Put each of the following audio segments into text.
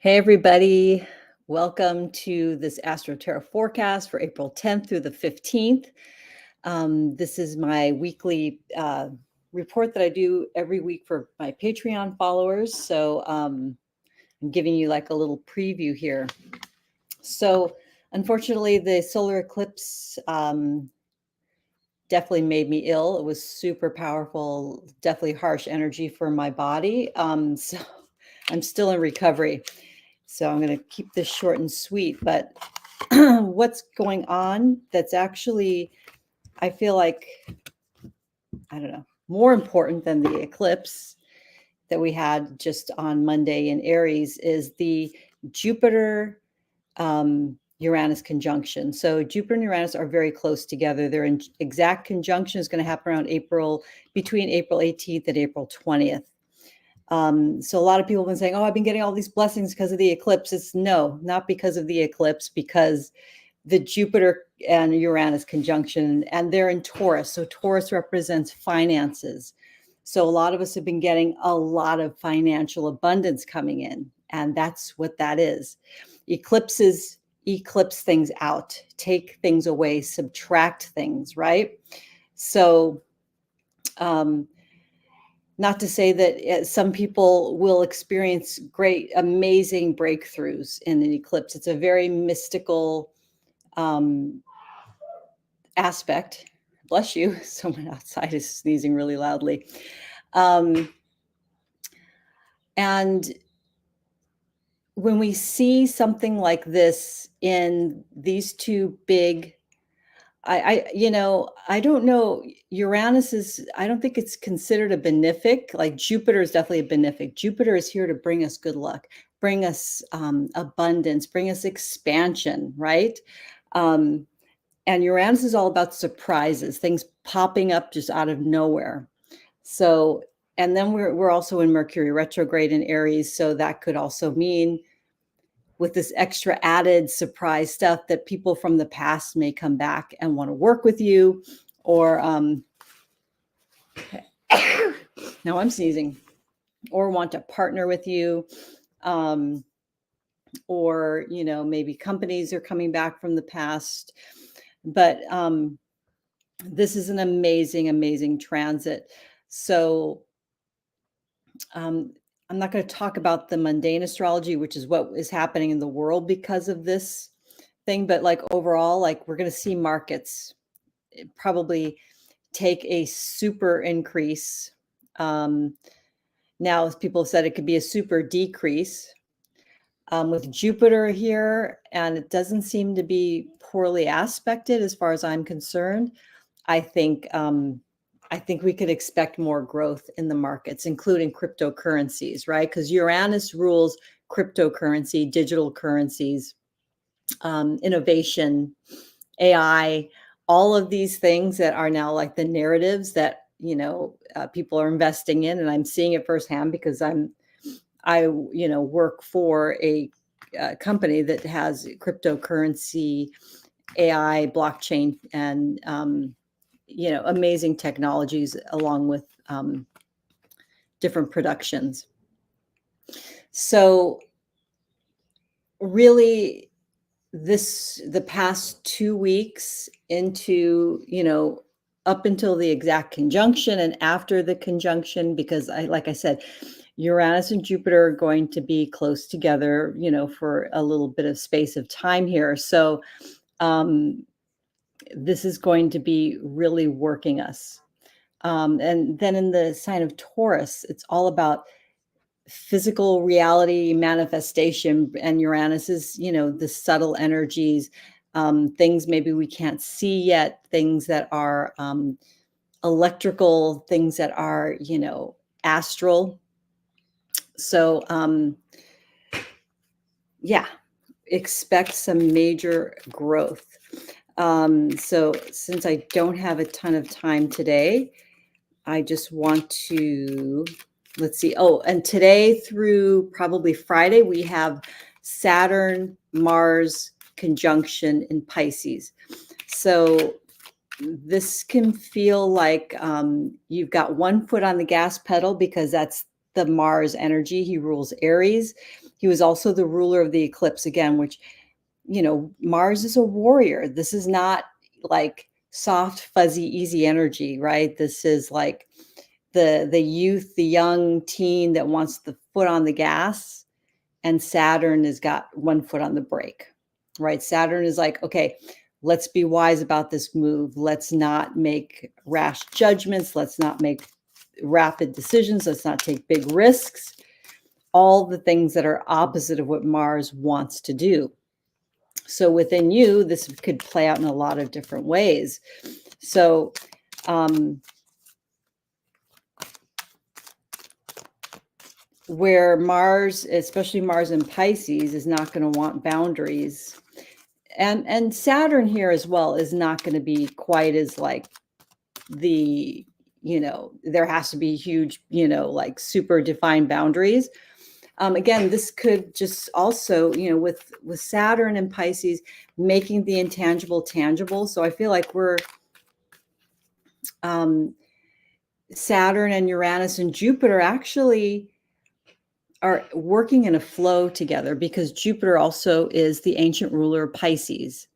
Hey, everybody. Welcome to this Astro-Tarot forecast for April 10th through the 15th. This is my weekly report that I do every week for my Patreon followers. So I'm giving you like a little preview here. So unfortunately, the solar eclipse definitely made me ill. It was super powerful, definitely harsh energy for my body. So I'm still in recovery. So I'm going to keep this short and sweet, but what's going on that's actually, I feel like, I don't know, more important than the eclipse that we had just on Monday in Aries is the Jupiter Uranus conjunction. So Jupiter and Uranus are very close together. They're in exact conjunction. Is going to happen around between April 18th and April 20th. So a lot of people have been saying, oh, I've been getting all these blessings because of the eclipse. It's no, not because of the eclipse, because the Jupiter and Uranus conjunction, and they're in Taurus. So Taurus represents finances. So a lot of us have been getting a lot of financial abundance coming in, and that's what that is. Eclipses eclipse things out, take things away, subtract things, right? So, not to say that some people will experience great, amazing breakthroughs in an eclipse. It's a very mystical aspect. Bless you. Someone outside is sneezing really loudly. And when we see something like this in these two big, I don't know. Uranus is, I don't think it's considered a benefic. Like Jupiter is definitely a benefic. Jupiter is here to bring us good luck, bring us abundance, bring us expansion, right? And Uranus is all about surprises, things popping up just out of nowhere. So, and then we're also in Mercury retrograde in Aries. So that could also mean, with this extra added surprise stuff, that people from the past may come back and want to work with you, or now I'm sneezing, or want to partner with you, or maybe companies are coming back from the past. But this is an amazing transit. So I'm not going to talk about the mundane astrology, which is what is happening in the world because of this thing, but like overall, like we're going to see markets probably take a super increase. Now, as people have said, it could be a super decrease with Jupiter here, and it doesn't seem to be poorly aspected as far as I'm concerned. I think we could expect more growth in the markets, including cryptocurrencies, right? Because Uranus rules cryptocurrency, digital currencies, innovation, AI, all of these things that are now like the narratives that people are investing in, and I'm seeing it firsthand because I work for a company that has cryptocurrency, AI, blockchain, and amazing technologies along with different productions. So really, the past 2 weeks into, up until the exact conjunction and after the conjunction, because like I said, Uranus and Jupiter are going to be close together, for a little bit of space of time here. So this is going to be really working us. And then in the sign of Taurus, it's all about physical reality manifestation, and Uranus is, the subtle energies, things maybe we can't see yet, things that are electrical, things that are, astral. So yeah, expect some major growth. So since I don't have a ton of time today, I just want to, let's see. Oh, and today through probably Friday, we have Saturn, Mars conjunction in Pisces. So this can feel like you've got one foot on the gas pedal because that's the Mars energy. He rules Aries. He was also the ruler of the eclipse again, which, Mars is a warrior. This is not like soft, fuzzy, easy energy, right? This is like the youth, the young teen that wants the foot on the gas, and Saturn has got one foot on the brake, right? Saturn is like, okay, let's be wise about this move. Let's not make rash judgments. Let's not make rapid decisions. Let's not take big risks. All the things that are opposite of what Mars wants to do. So within you, this could play out in a lot of different ways. So, where Mars, especially Mars in Pisces, is not going to want boundaries, and Saturn here as well is not going to be quite as like the, there has to be huge, like super defined boundaries. Again, this could just also, with Saturn and Pisces, making the intangible tangible. So I feel like we're Saturn and Uranus and Jupiter actually are working in a flow together, because Jupiter also is the ancient ruler of Pisces.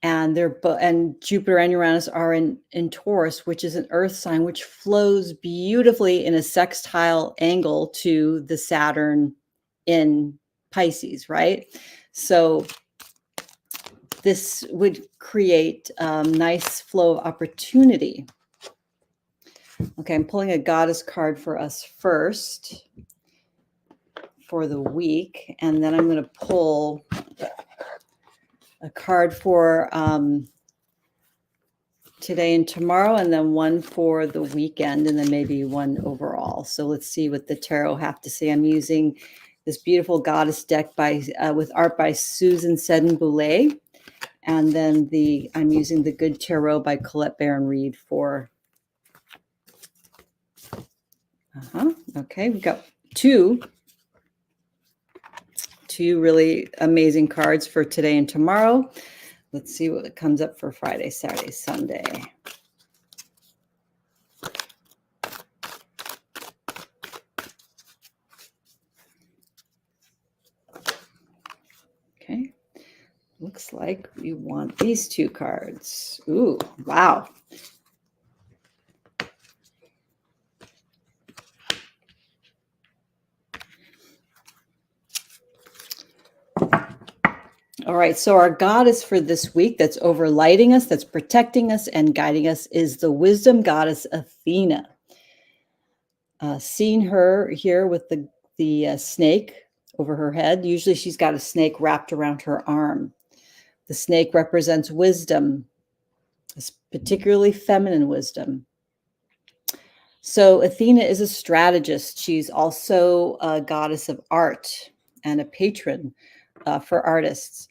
And Jupiter and Uranus are in Taurus, which is an earth sign, which flows beautifully in a sextile angle to the Saturn in Pisces, right? So this would create a nice flow of opportunity. Okay, I'm pulling a goddess card for us first for the week, and then I'm going to pull a card for today and tomorrow, and then one for the weekend, and then maybe one overall. So let's see what the tarot have to say. I'm using this beautiful goddess deck with art by Susan Seddon-Boulay, and then I'm using the Good Tarot by Colette Baron-Reid for. Okay, we got two really amazing cards for today and tomorrow. Let's see what comes up for Friday, Saturday, Sunday. Okay, looks like we want these two cards. Ooh, wow. All right, so our goddess for this week that's overlighting us, that's protecting us and guiding us, is the wisdom goddess Athena. Seeing her here with the snake over her head. Usually she's got a snake wrapped around her arm. The snake represents wisdom, particularly feminine wisdom. So Athena is a strategist. She's also a goddess of art and a patron for artists.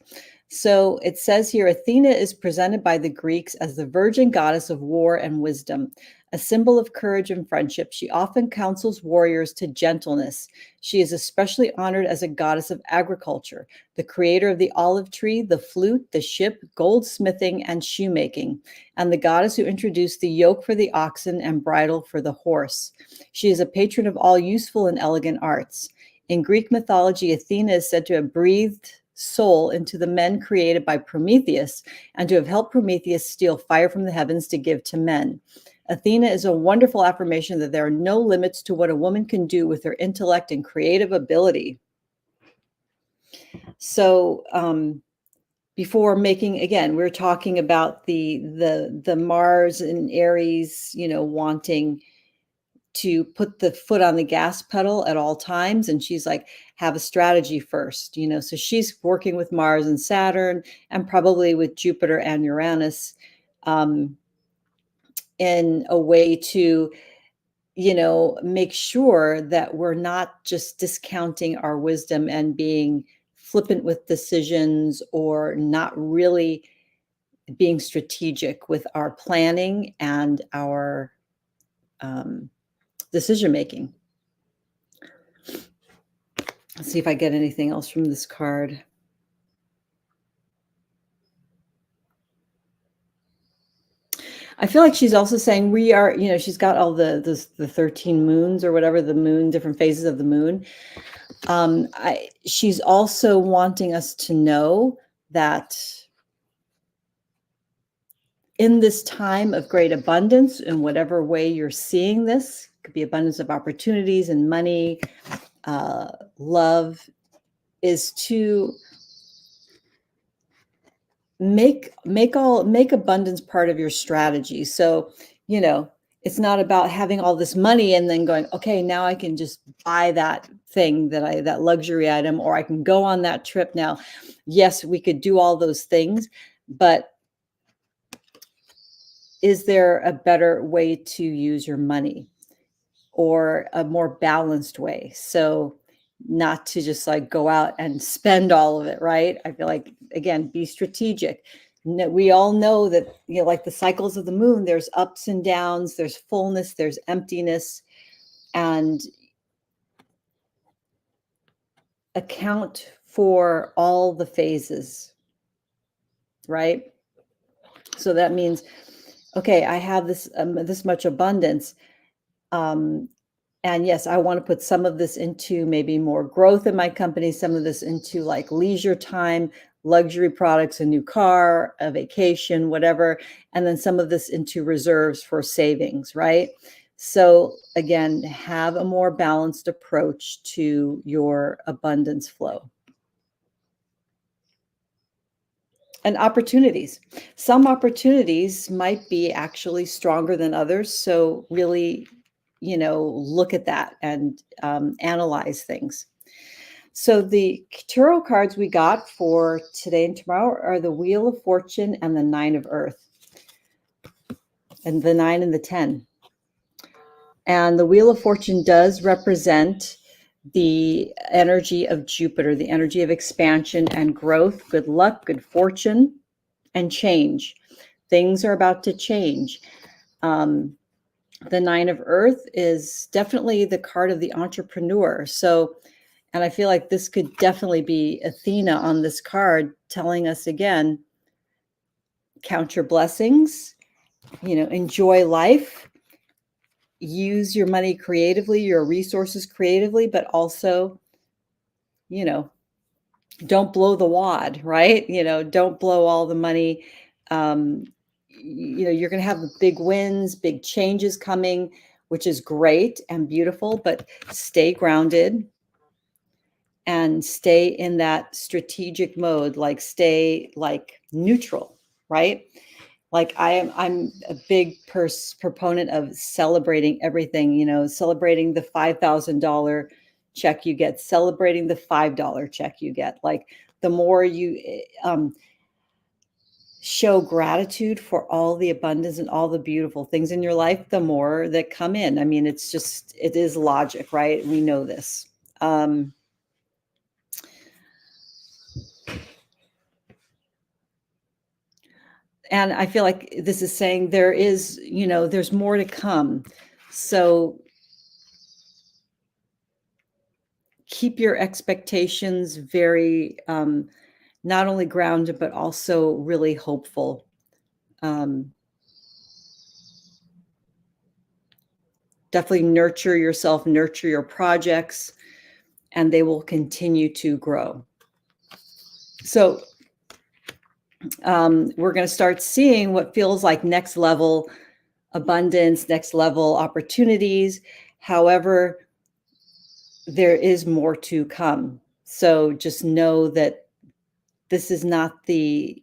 So it says here, Athena is presented by the Greeks as the virgin goddess of war and wisdom, a symbol of courage and friendship. She often counsels warriors to gentleness. She is especially honored as a goddess of agriculture, the creator of the olive tree, the flute, the ship, goldsmithing, and shoemaking, and the goddess who introduced the yoke for the oxen and bridle for the horse. She is a patron of all useful and elegant arts. In Greek mythology, Athena is said to have breathed soul into the men created by Prometheus, and to have helped Prometheus steal fire from the heavens to give to men. Athena is a wonderful affirmation that there are no limits to what a woman can do with her intellect and creative ability. So before making, again, we're talking about the Mars and Aries, wanting to put the foot on the gas pedal at all times. And she's like, have a strategy first, so she's working with Mars and Saturn, and probably with Jupiter and Uranus in a way to, make sure that we're not just discounting our wisdom and being flippant with decisions, or not really being strategic with our planning and our decision making. Let's see if I get anything else from this card. I feel like she's also saying we are, she's got all the 13 moons or whatever, the moon, different phases of the moon. She's also wanting us to know that in this time of great abundance, in whatever way you're seeing this, could be abundance of opportunities and money, love, is to make abundance part of your strategy. So, it's not about having all this money and then going, okay, now I can just buy that thing that luxury item, or I can go on that trip now. Yes, we could do all those things, but is there a better way to use your money, or a more balanced way? So not to just like go out and spend all of it, right? I feel like, again, be strategic. We all know that, like the cycles of the moon, there's ups and downs, there's fullness, there's emptiness, and account for all the phases, right? So that means, okay, I have this much abundance. And yes, I want to put some of this into maybe more growth in my company, some of this into like leisure time, luxury products, a new car, a vacation, whatever. And then some of this into reserves for savings, right? So again, have a more balanced approach to your abundance flow. And opportunities. Some opportunities might be actually stronger than others. So really, look at that and analyze things. So the tarot cards we got for today and tomorrow are the Wheel of Fortune and the Nine of Earth, and the 9 and the 10. And the Wheel of Fortune does represent the energy of Jupiter, the energy of expansion and growth, good luck, good fortune, and change. Things are about to change. The Nine of Earth is definitely the card of the entrepreneur. So, and I feel like this could definitely be Athena on this card, telling us again, count your blessings, enjoy life, use your money creatively, your resources creatively, but also, don't blow the wad, right? Don't blow all the money. You're going to have big wins, big changes coming, which is great and beautiful, but stay grounded and stay in that strategic mode, like stay like neutral, right? Like I'm a big proponent of celebrating everything, celebrating the $5,000 check you get, celebrating the $5 check you get. Like the more you show gratitude for all the abundance and all the beautiful things in your life, the more that come in. I mean, it is logic, right? We know this. And I feel like this is saying there's more to come. So keep your expectations very, not only grounded, but also really hopeful. Definitely nurture yourself, nurture your projects, and they will continue to grow. So we're going to start seeing what feels like next level abundance, next level opportunities. However, there is more to come. So just know that this is not I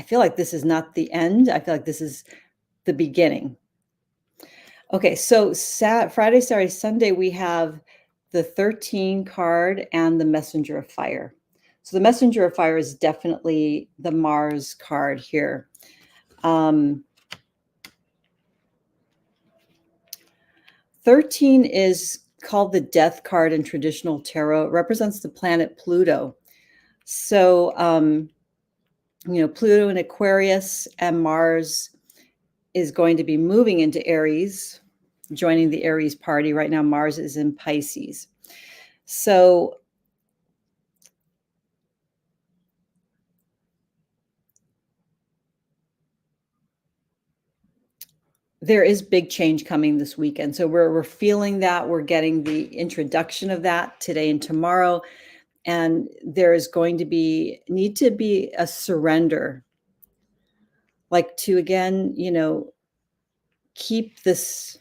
feel like this is not the end. I feel like this is the beginning. Okay, so Friday, Saturday, Sunday, we have the 13 card and the Messenger of Fire. So the Messenger of Fire is definitely the Mars card here. 13 is called the Death card in traditional tarot. It represents the planet Pluto. So, Pluto in Aquarius, and Mars is going to be moving into Aries, joining the Aries party. Right now, Mars is in Pisces. So there is big change coming this weekend. So we're feeling that. We're getting the introduction of that today and tomorrow. And there is going to need to be a surrender, like to, again, keep that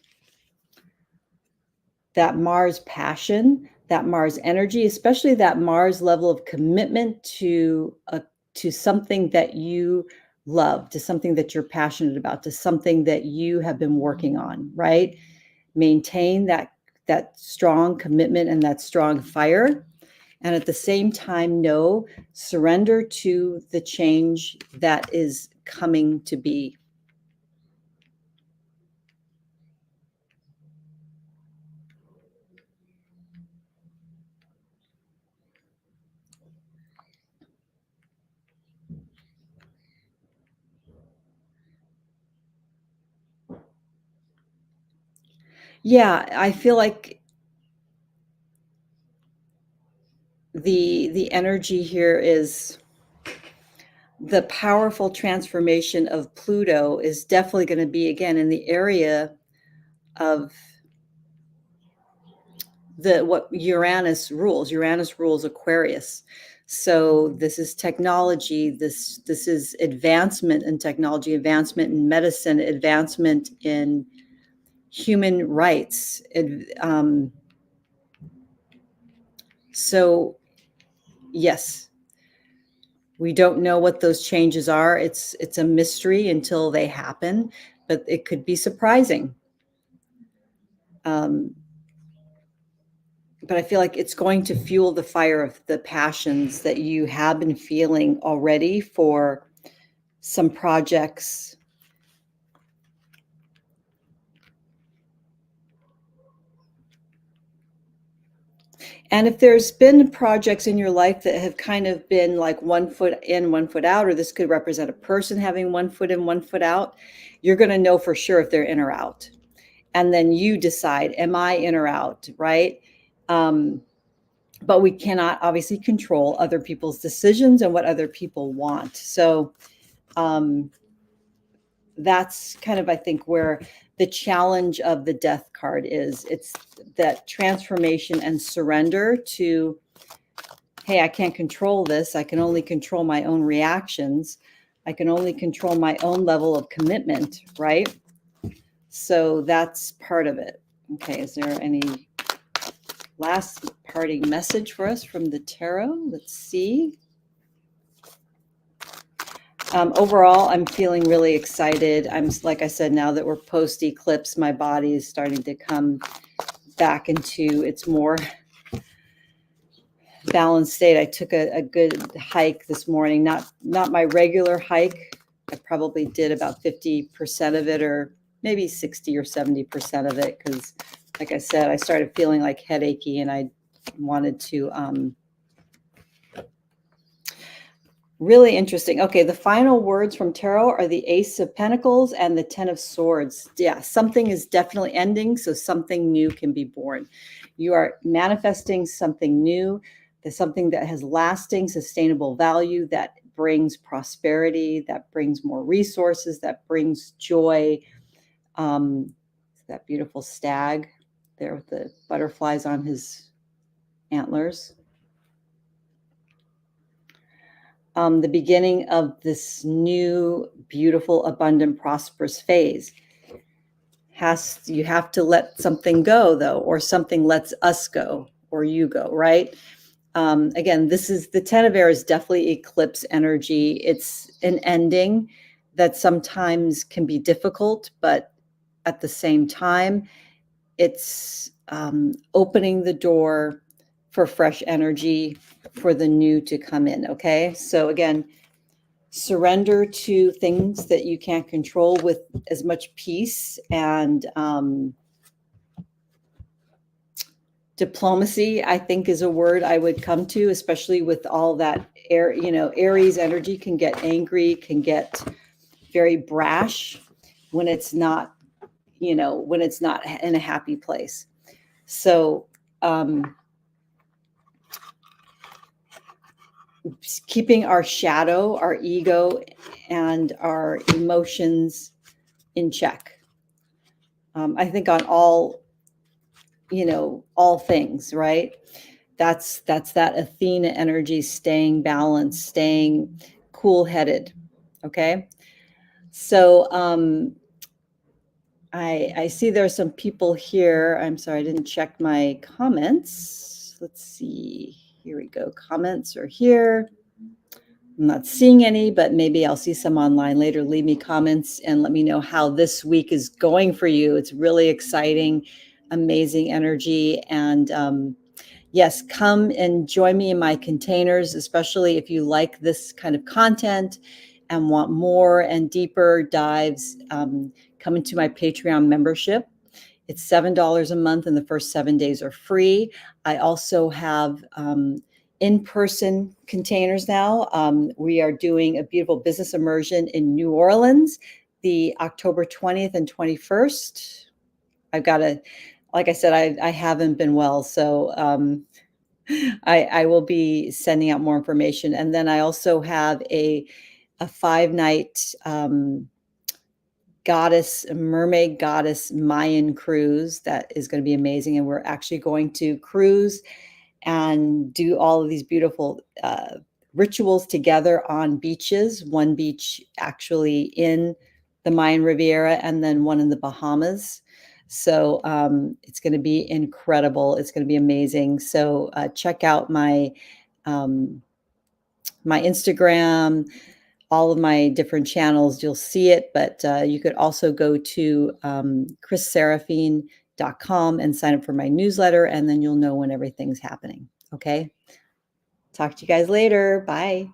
Mars passion, that Mars energy, especially that Mars level of commitment to something that you love, to something that you're passionate about, to something that you have been working on, right? Maintain that strong commitment and that strong fire. And at the same time, surrender to the change that is coming to be. Yeah, I feel like the energy here is the powerful transformation of Pluto is definitely going to be, again, in the area of what Uranus rules. Uranus rules Aquarius. So this is technology. This is advancement in technology, advancement in medicine, advancement in human rights. So yes, we don't know what those changes are. It's a mystery until they happen, but it could be surprising. But I feel like it's going to fuel the fire of the passions that you have been feeling already for some projects. And if there's been projects in your life that have kind of been like 1 foot in, 1 foot out, or this could represent a person having 1 foot in, 1 foot out, you're going to know for sure if they're in or out. And then you decide, am I in or out, right? But we cannot obviously control other people's decisions and what other people want. So that's kind of, I think, where the challenge of the death card is. It's that transformation and surrender to, hey, I can't control this. I can only control my own reactions. I can only control my own level of commitment, right? So that's part of it. Okay, is there any last parting message for us from the tarot? Let's see. Overall, I'm feeling really excited. Like I said, now that we're post-eclipse, my body is starting to come back into its more balanced state. I took a good hike this morning, not my regular hike. I probably did about 50% of it, or maybe 60 or 70% of it, because like I said, I started feeling like headachy and I wanted to really interesting. Okay, the final words from tarot are the Ace of Pentacles and the Ten of Swords. Yeah, something is definitely ending, so something new can be born. You are manifesting something new, something that has lasting, sustainable value, that brings prosperity, that brings more resources, that brings joy. That beautiful stag there with the butterflies on his antlers. The beginning of this new, beautiful, abundant, prosperous phase. You have to let something go, though, or something lets us go, or you go, right? Again, this is the Ten of Air is definitely eclipse energy. It's an ending that sometimes can be difficult, but at the same time, it's opening the door for fresh energy, for the new to come in. Okay, so again, surrender to things that you can't control with as much peace and diplomacy, I think, is a word I would come to, especially with all that air. Aries energy can get angry, can get very brash when it's not in a happy place. So keeping our shadow, our ego, and our emotions in check. I think on all, all things, right? That's that Athena energy, staying balanced, staying cool-headed. Okay. So I see there's some people here. I'm sorry, I didn't check my comments. Let's see. Here we go. Comments are here. I'm not seeing any, but maybe I'll see some online later. Leave me comments and let me know how this week is going for you. It's really exciting, amazing energy. And yes, come and join me in my containers, especially if you like this kind of content and want more and deeper dives. Come into my Patreon membership. It's $7 a month, and the first 7 days are free. I also have in-person containers now. We are doing a beautiful business immersion in New Orleans, the October 20th and 21st. I've got to, like I said, I haven't been well, so I will be sending out more information. And then I also have a 5-night mermaid goddess Mayan cruise that is going to be amazing. And we're actually going to cruise and do all of these beautiful rituals together on beaches. One beach actually in the Mayan Riviera, and then one in the Bahamas. So it's going to be incredible. It's going to be amazing. So check out my my Instagram, all of my different channels. You'll see it, but you could also go to chrisseraphine.com and sign up for my newsletter, and then you'll know when everything's happening. Okay. Talk to you guys later. Bye.